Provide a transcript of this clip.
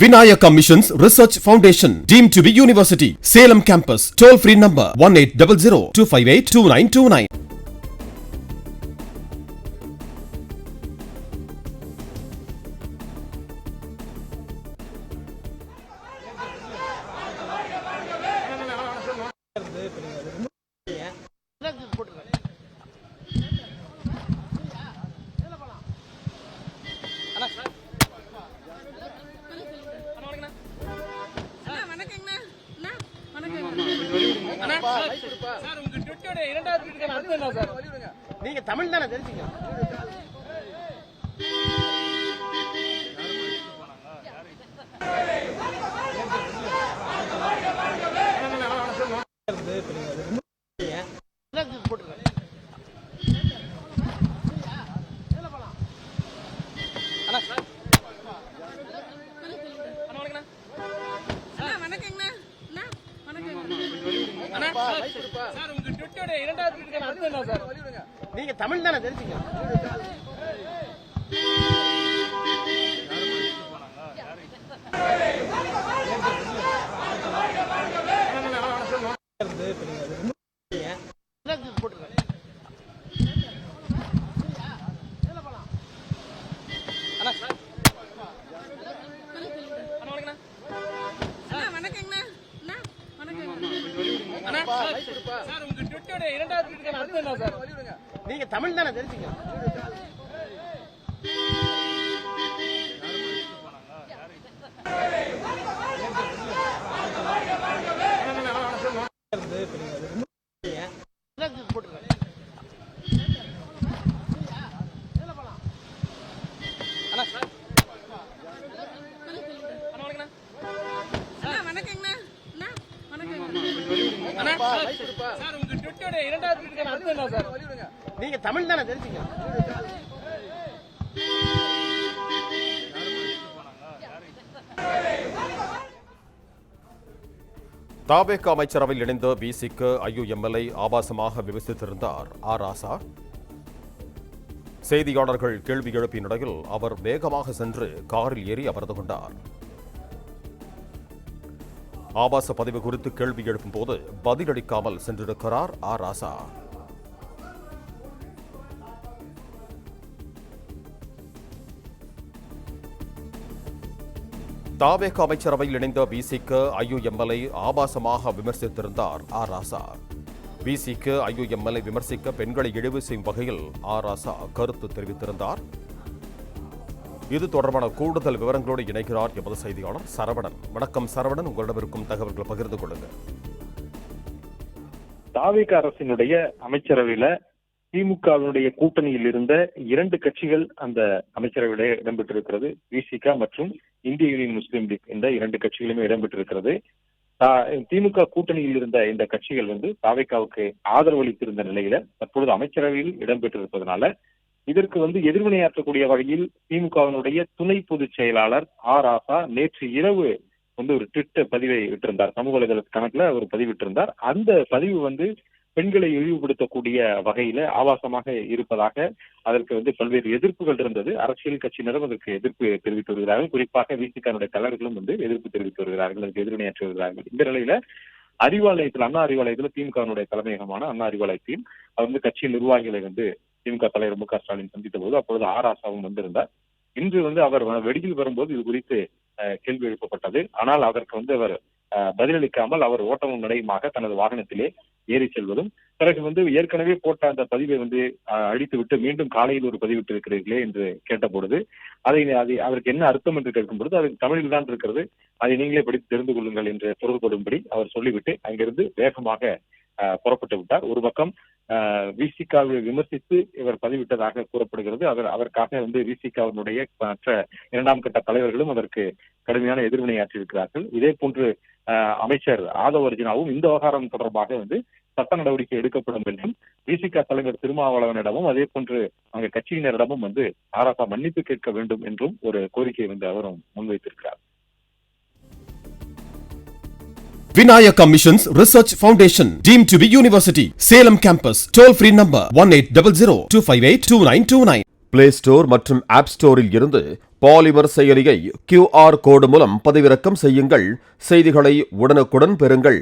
Vinayaka Missions Research Foundation, deemed to be university. Salem campus. Toll free number 1800-258-2929. நீங்க தமிழ் தானே தெரிஞ்சுங்க. நீங்க தமிழ் தானே தெரிஞ்சுங்க. நீங்க தமிழ் தானே தெரிஞ்சுங்க. நீங்க தமிழ் தானே தெரிஞ்சுங்க. தாவேக அமைச்சரவையில் இணைந்த பிசிக்கு ஐயுஎம்எல்ஏ ஆபாசமாக விமர்சித்திருந்தார் ஆர் ராசா. செய்தியாளர்கள் கேள்வி எழுப்பிய நிலையில் அவர் வேகமாக சென்று காரில் ஏறி அமர்ந்து கொண்டார். ஆபாச பதிவு குறித்து கேள்வி எழுப்பும் போது பதிலளிக்காமல் சென்றிருக்கிறார் ஆர் ராசா. தாவேக அமைச்சரவையில் இணைந்த பிசிக்கு ஐயுஎம்எல்ஏ ஆபாசமாக விமர்சித்திருந்தார் ஆர் ராசா. பிசிக்கு ஐயுஎம்எல்ஏ விமர்சிக்க பெண்களை இழிவு செய்யும் வகையில் ஆர் ராசா கருத்து தெரிவித்திருந்தார். இது தொடர்பான கூடுதல் விவரங்களோடு இணைக்கிறார் எமது செய்தியாளர் சரவணன். வணக்கம் சரவணன், உங்களிடம் இருக்கும் தகவல்களை பகிர்ந்து கொள்ளுங்கள். தாவேக அரசினுடைய அமைச்சரவையில திமுகவினுடைய கூட்டணியில் இருந்த 2 கட்சிகள் அந்த அமைச்சரவையில இடம்பெற்றிருக்கிறது. விசிக மற்றும் இந்திய யூனியன் முஸ்லீம் லீக் என்ற 2 கட்சிகளுமே இடம்பெற்றிருக்கிறது. திமுக கூட்டணியில் இருந்த இந்த கட்சிகள் தாவேகாவுக்கு ஆதரவு அளித்திருந்த நிலையில தற்பொழுது அமைச்சரவையில் இடம்பெற்றிருப்பதனால இதற்கு எதிர்வினையாற்றக்கூடிய வகையில் திமுகவினுடைய துணை பொதுச் செயலாளர் ஆர் ராசா நேற்று இரவு ஒரு ட்விட்டர் பதிவை விட்டிருந்தார். சமூக வலைதள கணக்குல ஒரு பதிவிட்டிருந்தார். அந்த பதிவு பெண்களை இழிவுபடுத்தக்கூடிய வகையில ஆபாசமாக இருப்பதாக அதற்கு பல்வேறு எதிர்ப்புகள் இருந்தது. அரசியல் கட்சியினரும் அதற்கு எதிர்ப்பு தெரிவித்து வருகிறார்கள். குறிப்பாக விசிகானுடைய தலைவர்களும் எதிர்ப்பு தெரிவித்து வருகிறார்கள், அதற்கு எதிர்வினையாற்றி வருகிறார்கள். இந்த நிலையில அறிவாலயத்தில், அண்ணா அறிவாலயத்தில் திமுகவினுடைய தலைமையகமான அண்ணா அறிவாலயத்தில் அவர் கட்சி நிர்வாகிகளை திமுக தலைவர் மு க ஸ்டாலின் சந்தித்த போது அப்பொழுது ஆர் ராசாவும் வந்திருந்தார். இன்று அவர் வெளியில் வரும்போது இது குறித்து கேள்வி எழுப்பப்பட்டது. ஆனால் அதற்கு அவர் பதிலளிக்காமல் அவர் ஓட்டமும் நடையுமாக தனது வாகனத்திலே ஏறி செல்வதும், பிறகு ஏற்கனவே போட்ட அந்த பதிவை அழித்துவிட்டு மீண்டும் காலையில் ஒரு பதிவிட்டு இருக்கிறீர்களே என்று கேட்டபொழுது அதை அதற்கு என்ன அர்த்தம் என்று கேட்கும் பொழுது அது தமிழில் தான் இருக்கிறது, அதை நீங்களே படித்து தெரிந்து கொள்ளுங்கள் என்று பொருள்படும்படி அவர் சொல்லிவிட்டு அங்கிருந்து வேகமாக புறப்பட்டு விட்டார். ஒரு பக்கம் விசிகாவை விமர்சித்து இவர் பதிவிட்டதாக கூறப்படுகிறது. அதற்காக விசிகாவினுடைய மற்ற 2ஆம் கட்ட தலைவர்களும் அதற்கு கடுமையான எதிர்வினையாற்றியிருக்கிறார்கள். இதே போன்று அமைச்சர் ஆதவ் அர்ஜுனாவும் இந்த விவகாரம் தொடர்பாக சட்ட நடவடிக்கை எடுக்கப்படும் என்றும் விசிக தலைவர் திருமாவளவனிடமும் அதே போன்று அங்க கட்சியினரிடமும் ஆர் ராசா மன்னிப்பு கேட்க வேண்டும் என்றும் ஒரு கோரிக்கை அவரும் முன்வைத்திருக்கிறார். Vinayaka Missions Research Foundation, deemed to be university. Salem campus. Toll free number 1800-258-2929. Play Store மற்றும் App Storeல் இருந்து பாலிமர் செயலியை QR கோடு மூலம் பதிவிறக்கம் செய்யுங்கள். செய்திகளை உடனுக்குடன் பெறுங்கள்.